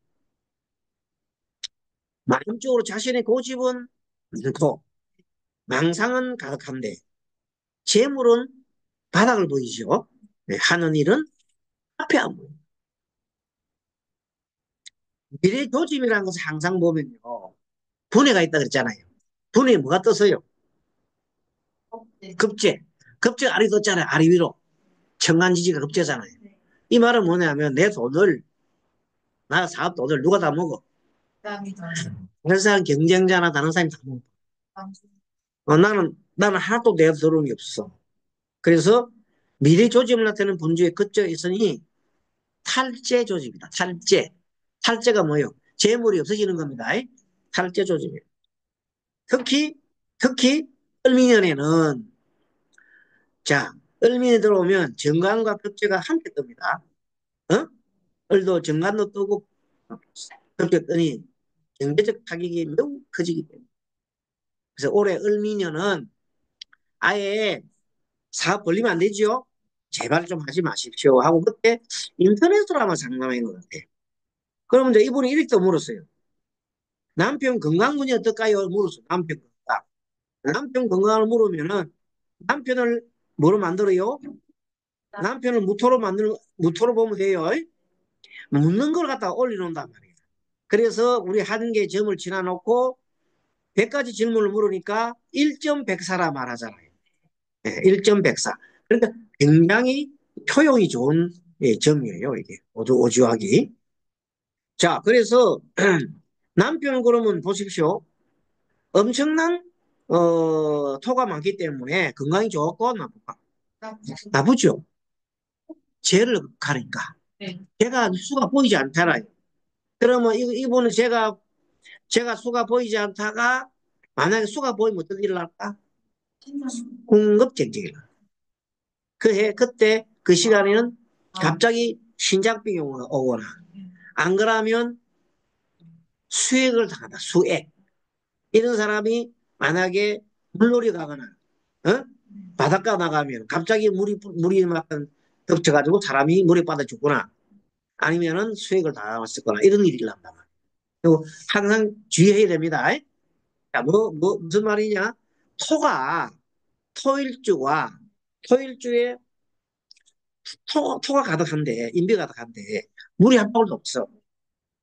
마음적으로 자신의 고집은 많고, 망상은 가득한데, 재물은 바닥을 보이죠. 네, 하는 일은 앞에 안 보여요. 미래 조짐이라는 것을 항상 보면요. 분해가 있다 그랬잖아요. 분해에 뭐가 떴어요? 급제. 급제 아래 떴잖아요. 아래 위로. 천간지지가 급제잖아요. 이 말은 뭐냐면 내 돈을, 나 사업 돈을 누가 다 먹어? 다른 사람 경쟁자나 다른 사람이 다 먹어. 나는 하나도 내가 들어오는 게 없어. 그래서 미래 조짐을 나타내는 분주에 급제가 있으니 탈제 조짐이다. 탈제. 탈제가 뭐예요? 재물이 없어지는 겁니다. 탈제 조짐이에요. 특히, 특히, 을미년에는, 자, 을미년에 들어오면 정관과 급제가 함께 뜹니다. 어? 을도 정관도 뜨고, 급제 뜨니 경제적 타격이 매우 커지기 때문에. 그래서 올해 을미년은 아예 사업 벌리면 안 되지요? 제발 좀 하지 마십시오. 하고 그때 인터넷으로 아마 상담한 것 같아. 그러면 이제 이분이 이렇게 물었어요. 남편 건강문이 어떨까요? 물었어. 남편 건강. 남편 건강을 물으면은 남편을 뭐로 만들어요? 남편을 무토로 보면 돼요. 묻는 걸 갖다가 올려놓는단 말이에요. 그래서 우리 한 개 점을 지나놓고 100가지 질문을 물으니까 1.104라 말하잖아요. 네, 1.104. 그러니까 굉장히 표용이 좋은 점이에요. 이게 오주하기. 자, 그래서 남편은 그러면 보십시오. 엄청난 토가 많기 때문에 건강이 좋고 나쁘다. 나쁘죠. 죄를 가니까. 제가 수가 보이지 않잖아요. 그러면 이분은 제가 수가 보이지 않다가 만약에 수가 보이면 어떤 일을 할까? 궁급쟁쟁이. 그때 그 시간에는 갑자기 신장병이 오거나 안 그러면 수액을 당한다. 수액. 이런 사람이 만약에 물놀이 가거나 어? 바닷가 나가면 갑자기 물이 막 덮쳐가지고 사람이 물에 빠져 죽거나 아니면은 수액을 당했을 거나 이런 일이 일어난다. 그리고 항상 주의해야 됩니다. 자, 무슨 말이냐? 토가, 토일주와, 토일주에 토가 가득한데, 인비가 가득한데, 물이 한 방울도 없어.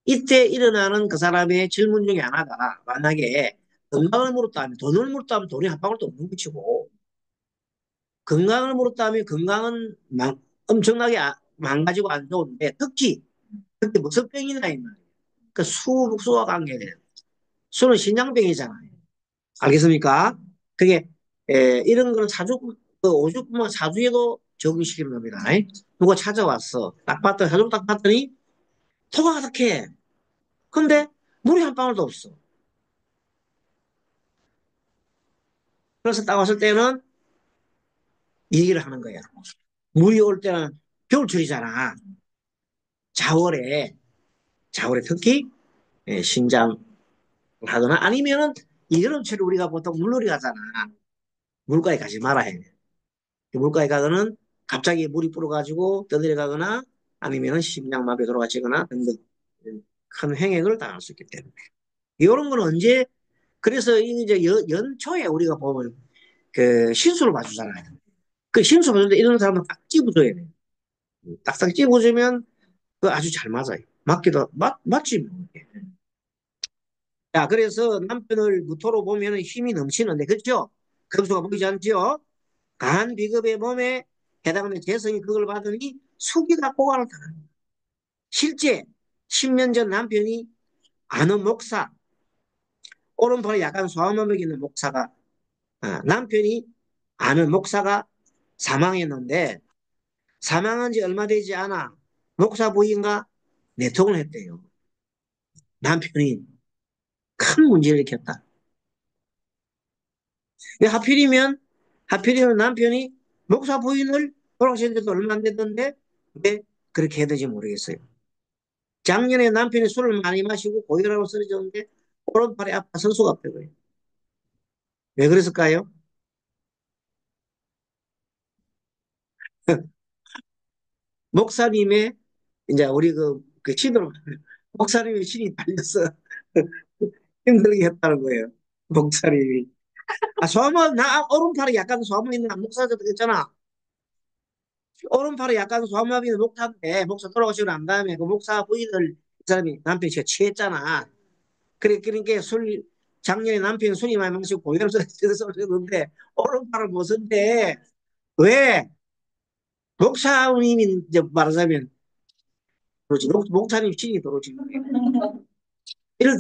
이때 일어나는 그 사람의 질문 중에 하나가, 만약에 건강을 물었다면, 돈을 물었다면 돈이 한 방울도 없는 것이고, 건강을 물었다면 건강은 엄청나게 망가지고 안 좋은데, 특히 무슨 병이나 있나. 그 수와 관계돼요. 수는 신장병이잖아요. 알겠습니까? 그게 이런 거는 오죽보면 사주에도 적용시키는 겁니다. 누가 찾아왔어. 사주 딱 봤더니 토가 가득해. 근데 물이 한 방울도 없어. 그래서 딱 왔을 때는 이 얘기를 하는 거야. 물이 올 때는 겨울철이잖아. 자월에 특히 신장을 하거나 아니면은 이 여름철에 우리가 보통 물놀이 가잖아. 물가에 가지 말아 해. 물가에 가서는 갑자기 물이 불어가지고 떠내려가거나 아니면 심장마비 돌아가시거나 등등 큰 횡액을 당할 수 있기 때문에. 이런 건 언제, 그래서 이제 연초에 우리가 보면 그 신수를 봐주잖아요. 그 신수 봐주는데 이런 사람은 딱 찝어줘야 돼요. 딱딱 찝어주면 그 아주 잘 맞아요. 맞지 뭐. 자, 그래서 남편을 무토로 보면 힘이 넘치는데, 그렇죠? 금수가 보이지 않죠? 간 비급의 몸에 해당하는 재성이 그걸 받으니 수기가 고갈을 당합니다. 실제 10년 전 남편이 아는 목사, 오른팔에 약간 소아마비 있는 목사가, 남편이 아는 목사가 사망했는데, 사망한 지 얼마 되지 않아 목사 부인과 내통을 했대요. 남편이 큰 문제를 일으켰다. 하필이면 남편이 목사 부인을 돌아가신 지도 얼마 안 됐던데 왜 그렇게 해야 될지 모르겠어요. 작년에 남편이 술을 많이 마시고 고혈압으로 쓰러졌는데 오른팔에 아파 선수가 없다고요. 왜 그랬을까요? 목사님의 이제 우리 그 신으로 목사님의 신이 달려서 힘들게 했다는 거예요. 목사님이. 나 오른팔에 약간 소아마 있는 목사도 있잖아. 오른팔에 약간 소아마비 있는 목사인데 목사 돌아가시고 난 다음에 그 목사 부인을 이 사람이 남편이 취했잖아. 그러니까 작년에 남편이 술이 많이 마시고 고혈압 쓰러졌는데 오른팔을 못 쓴대. 왜? 목사님이 이제 말하자면 그렇지. 목사님 신이 들어오지. 이럴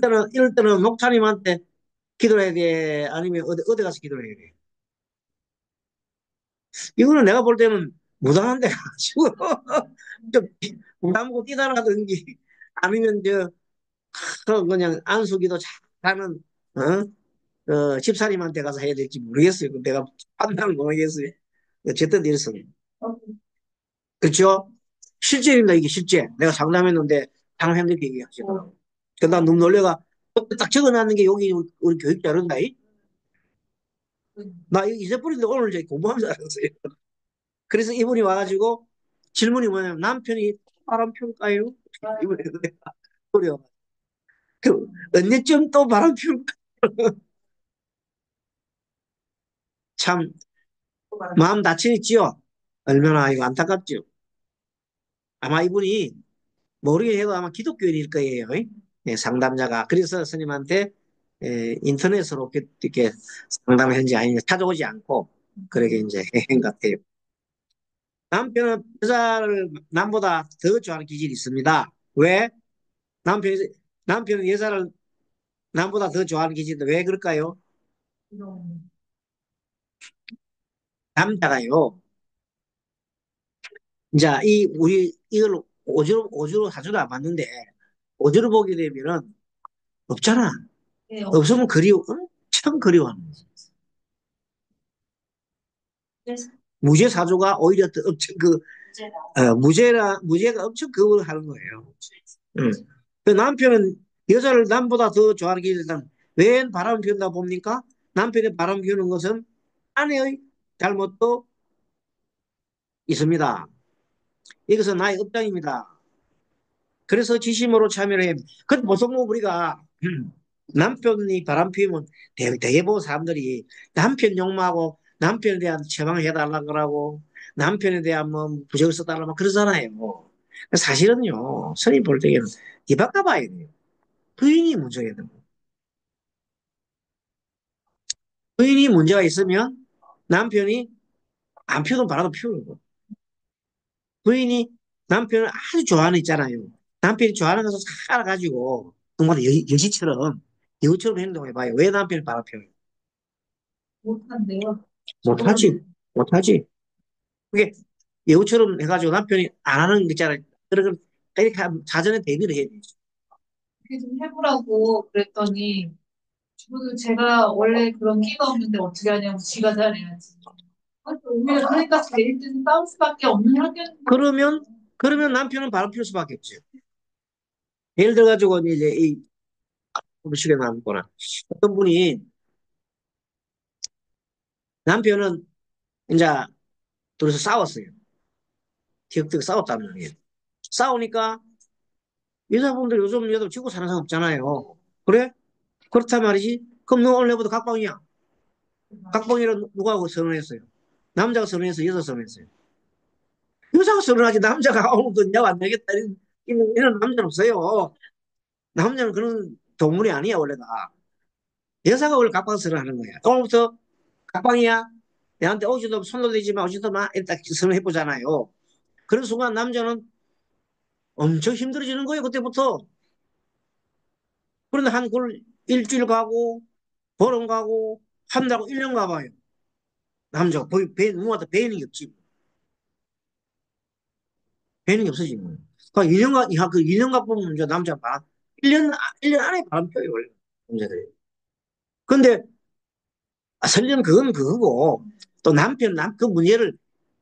때는 목사님한테 기도해야 돼? 아니면 어디 가서 기도해야 돼? 이거는 내가 볼 때는 무당한 데 가지고 좀 무당고 뛰다라든지 아니면 그냥 안수기도 잘하는 집사님한테 가서 해야 될지 모르겠어요. 내가 판단을 모르겠어요. 어쨌든 이랬습니다. 그렇죠? 실제입니다. 이게 실제. 내가 상담했는데 상담했는데 얘기하시더라고. 그난 너무 놀래가 딱 적어놨는 게 여기 우리 교육 자료인가? 나 이거 잊어버린데 오늘 이제 공부하면서 알았어요. 그래서 이분이 와가지고 질문이 뭐냐면 남편이 바람 피울까요? 이번에 어려. 그 언제쯤 또 바람 피울까? 참 마음 다치겠지요. 얼마나 이거 안타깝죠. 아마 이분이 모르게 해도 아마 기독교인일 거예요. 예, 상담자가. 그래서 스님한테 인터넷으로 이렇게 상담을 했는지 아니면 찾아오지 않고 그렇게 이제 한 것 같아요. 남편은 여자를 남보다 더 좋아하는 기질이 있습니다. 왜? 남편이, 남편은 여자를 남보다 더 좋아하는 기질인데 왜 그럴까요? 남자가요. 이제 우리 이걸 오주로 사주를 안 봤는데 오주로 보게 되면은 없잖아. 네, 없으면 엄청 그리워하는 거지. 무죄 사주가 오히려 더 엄청 무죄가 엄청 그걸 하는 거예요. 응. 그 남편은 여자를 남보다 더 좋아하는 게 일단 왜 바람 피운다 봅니까? 남편이 바람 피우는 것은 아내의 잘못도 있습니다. 이것은 나의 업장입니다. 그래서 지심으로 참여를 해. 근데 보통 우리가 남편이 바람 피우면 대부분 사람들이 남편 욕하고 남편에 대한 처방을 해달라 그러고 남편에 대한 뭐 부적을 써달라 고 그러잖아요. 사실은요, 선임 볼 때에는 뒤바꿔 봐야 돼요. 부인이 문제가 되고 부인이 문제가 있으면 남편이 안 피우던 바람도 피우는 거. 부인이 남편을 아주 좋아하는 있잖아요. 남편이 좋아하는 것을 싹 알아가지고 정말 여지처럼 행동해봐요. 왜 남편이 바람 피워요? 못한대요. 못하지. 못하지. 그게 여우처럼 해가지고 남편이 안 하는 거 있잖아요. 그러면 이렇게 사전에 대비를 해야 되지. 이렇게 좀 해보라고 그랬더니 제가 원래 그런 끼가 없는데 어떻게 하냐고 지가 잘해야지. 오히려 그러니까 제일 뜬 싸울 수밖에 없는 환경. 그러면 남편은 바람 피울 수밖에 없죠. 예를 들어가지고 이제 이 음식에 나왔거나 어떤 분이 남편은 이제 둘이서 싸웠어요. 티격태격 싸웠단 말이에요. 싸우니까 여자분들 요즘 여자들 지고 사는 사람 없잖아요. 그래? 그렇단 말이지. 그럼 너 오늘 내보다 각방이야. 각방이라 누가 하고 선언했어요? 남자가 선언해서 여자 선언했어요. 여자가 선언하지 남자가 아무도 내가 안 되겠다 이런 남자는 없어요. 남자는 그런 동물이 아니야 원래가. 여자가 원래 각방 선언하는 거야. 오늘부터 각방이야. 내한테 오지도 손도 대지 마 오지도 마 이렇게 선언해보잖아요. 그런 순간 남자는 엄청 힘들어지는 거예요 그때부터. 그런데 한 그 일주일 가고 보름 가고 한 달 가고 1년 가봐요. 남자가 누구한테 배이는 게 없지. 배이는 게 없어지 뭐. 그러니까 1년간 그 1년 가보면 이제 남자 봐. 1년 안에 바람 펴요 원래 남자들이. 근데 설령 그건 그거고 또 그 문제를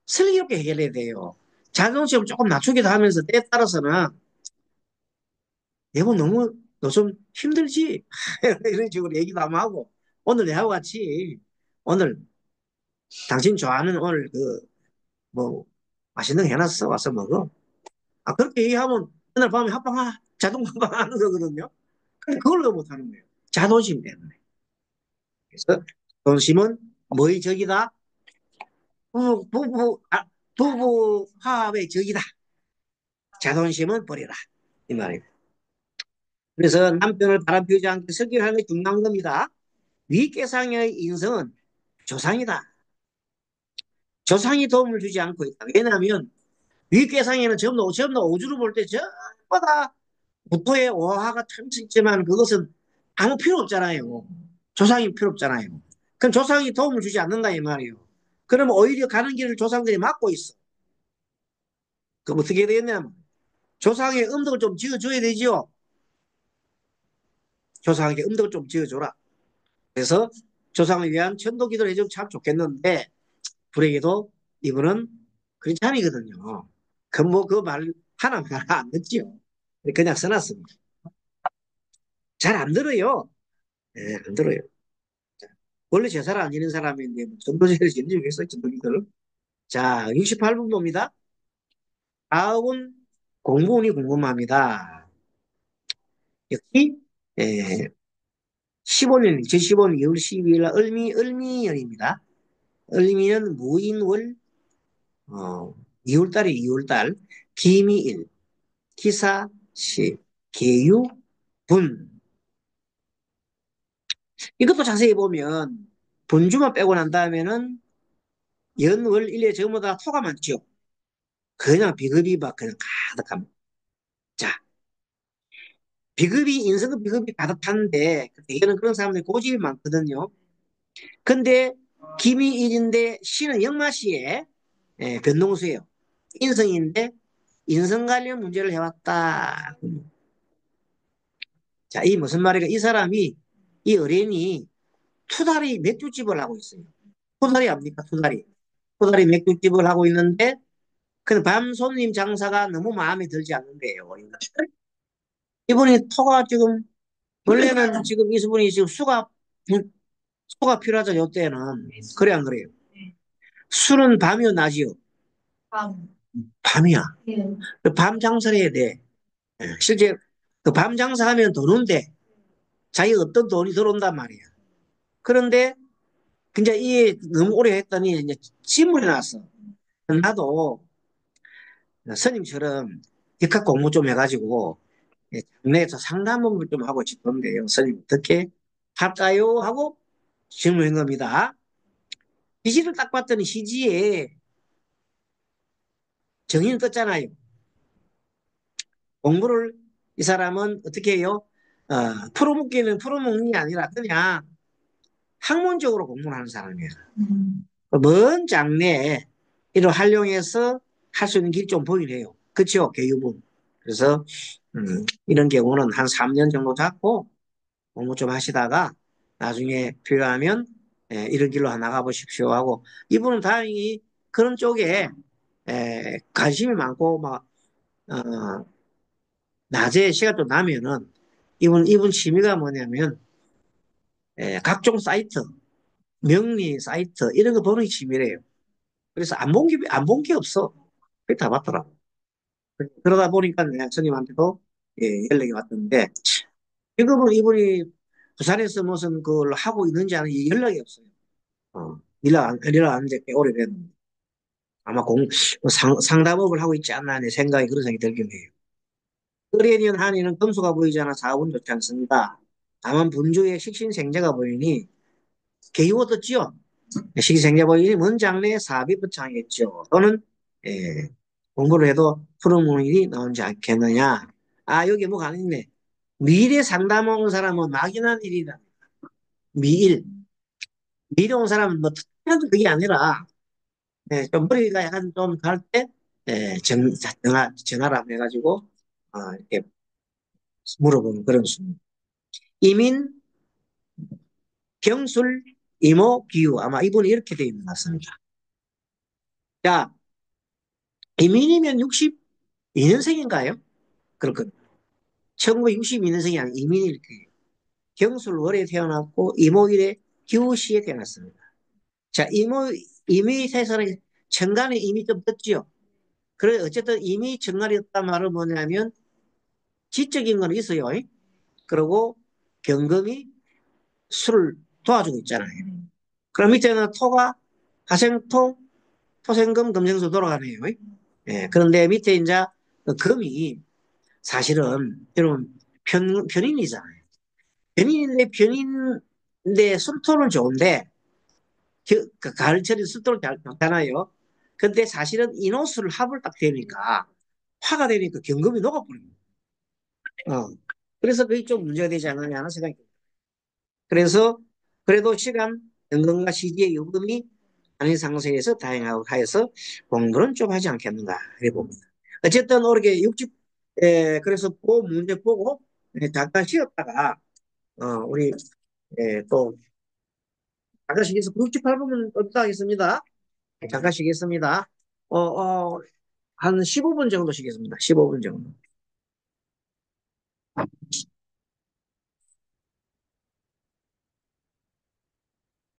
슬기롭게 해결해야 돼요. 자존심 조금 낮추기도 하면서 때에 따라서는 여보 너무 너 좀 힘들지? 이런 식으로 얘기도 한번 하고 오늘 내하고 같이 오늘 당신 좋아하는 오늘 그 뭐 맛있는 거 해놨어 와서 먹어. 아 그렇게 얘기하면 그날 밤에 자동 합방하는 거거든요. 근데 그걸 왜 못하는 거예요? 자존심 때문에. 그래서 자존심은 뭐의 적이다? 부부 화합의 적이다. 자존심은 버려라. 이 말이에요. 그래서 남편을 바람피우지 않게 설교하는 게 중요한 겁니다. 위계상의 인성은 조상이다. 조상이 도움을 주지 않고 있다. 왜냐하면 위계상에는 전부 다 오주로 볼 때 전부 다 부토의 오화가 탐수 있지만 그것은 아무 필요 없잖아요. 조상이 필요 없잖아요. 그럼 조상이 도움을 주지 않는다 이 말이에요. 그러면 오히려 가는 길을 조상들이 막고 있어. 그럼 어떻게 되겠냐면 조상의 음덕을 좀 지어줘야 되지요. 조상에게 음덕을 좀 지어줘라. 그래서 조상을 위한 천도기도를 해주면 참 좋겠는데 불에게도 이분은 크리스찬이거든요. 그 말 하나 안 듣지요. 그냥 써놨습니다. 잘 안 들어요. 네, 안 들어요. 원래 제사를 안 지는 사람인데 전도제를 지는 적이 있어요, 전도기도를. 자, 68분 봅니다. 다음은 공부운이 궁금합니다. 역시 15년, 2015년 2월 12일 날 을미년입니다. 을미는 무인월 2월달이 2월달 기미일 기사시 계유분 이것도 자세히 보면 분주만 빼고 난 다음에는 연월 일에 전부 다 토가 많죠. 그냥 비급이 막 그냥 가득합니다. 자, 인성은 비급이 가득한데 대개는 그런 사람들이 고집이 많거든요. 근데 기미일인데 시는 역마시에 변동수예요. 인성인데 인성 관련 문제를 해왔다. 자, 이 무슨 말이가 이 사람이 이 어린이 투다리 맥주집을 하고 있어요. 투다리 압니까? 투다리. 투다리 맥주집을 하고 있는데 그 밤 손님 장사가 너무 마음에 들지 않는데요. 이분이 토가 지금 원래는 지금 이분이 지금 수가 필요하죠. 요때는 그래 안 그래요? 술은 밤이요 낮이요? 밤. 밤이야. 예. 밤 장사를 해야 돼. 실제 그 밤 장사하면 도는데 자기 어떤 돈이 들어온단 말이야. 그런데 이제 이 너무 오래 했더니 이제 질문이 났어. 나도 스님처럼 역학 공부 좀 해가지고 장래에서 상담 공부 좀 하고 싶은데요. 스님 어떻게 할까요? 하고 질문한 겁니다. 시지를 딱 봤더니 시지에 정의는 떴잖아요. 공부를 이 사람은 어떻게 해요? 풀어먹는 게 아니라 그냥 학문적으로 공부를 하는 사람이에요. 먼 장래에 이를 활용해서 할 수 있는 길이 좀 보이긴 해요. 그렇죠? 교육은. 그래서 이런 경우는 한 3년 정도 잡고 공부 좀 하시다가 나중에 필요하면 이런 길로 나가보십시오 하고 이분은 다행히 그런 쪽에 관심이 많고 막 낮에 시간 좀 나면은 이분 취미가 뭐냐면 각종 사이트 명리 사이트 이런 거 보는 게 취미래요. 그래서 안 본 게 없어. 그게 다 봤더라고. 그러다 보니까 내가 스님한테도 연락이 왔던데 지금은 이분이 부산에서 무슨 그걸 하고 있는지 아닌지 연락이 없어요. 연락 안 꽤 오래됐는데 아마 상담업을 하고 있지 않나 하는 생각이 그런 생각이 들긴 해요. 을에년 한해는 금수가 보이지 않아 사업은 좋지 않습니다. 다만 분주의 식신생재가 보이니 개유가 떴지요. 식신생재 보이니 먼 장래에 사업이 부창하겠죠. 또는 예, 공부를 해도 푸른 일이 나오지 않겠느냐. 아 여기 뭐가 안 있네. 미래 상담 온 사람은 막연한 일이다. 미일. 미래 온 사람은 뭐 특별한 그게 아니라 좀 머리가 약간 좀 갈 때 전화를 해가지고 이렇게 물어보는 그런 수입니다. 이민, 경술, 이모, 기후 아마 이분이 이렇게 되어 있는 것 같습니다. 자, 이민이면 62년생인가요? 그렇군. 1962년생이 아니라 이민이 이렇게 돼요. 경술 월에 태어났고 이모일에 기후시에 태어났습니다. 자, 이미에서는 천간에 이미 좀 떴지요. 그래 어쨌든 이미 천간이 떴단 말은 뭐냐면 지적인 건 있어요. 그리고 경금이 술을 도와주고 있잖아요. 그럼 밑에는 토가 화생토, 토생금, 금생수 돌아가네요. 그런데 밑에 이제 그 금이 사실은 여러분 편인이잖아요. 편인인데 술토는 좋은데 가을철에 술토를 잘 좋잖아요. 근데 사실은 인호술 합을 딱 되니까 화가 되니까 경금이 녹아버립니다. 어. 그래서 그게 좀 문제가 되지 않느냐 하는 생각이 듭니다. 그래서 그래도 시간, 연금과 시기의 요금이 아닌 상태에서 다양하고 하여서 공부는 좀 하지 않겠는가 이래 봅니다. 어쨌든 이렇게 그래서 그 문제 보고 잠깐 쉬었다가 우리 또 잠깐 쉬겠습니다. 68분은 또 하겠습니다. 잠깐 쉬겠습니다. 한 15분 정도 쉬겠습니다. 15분 정도.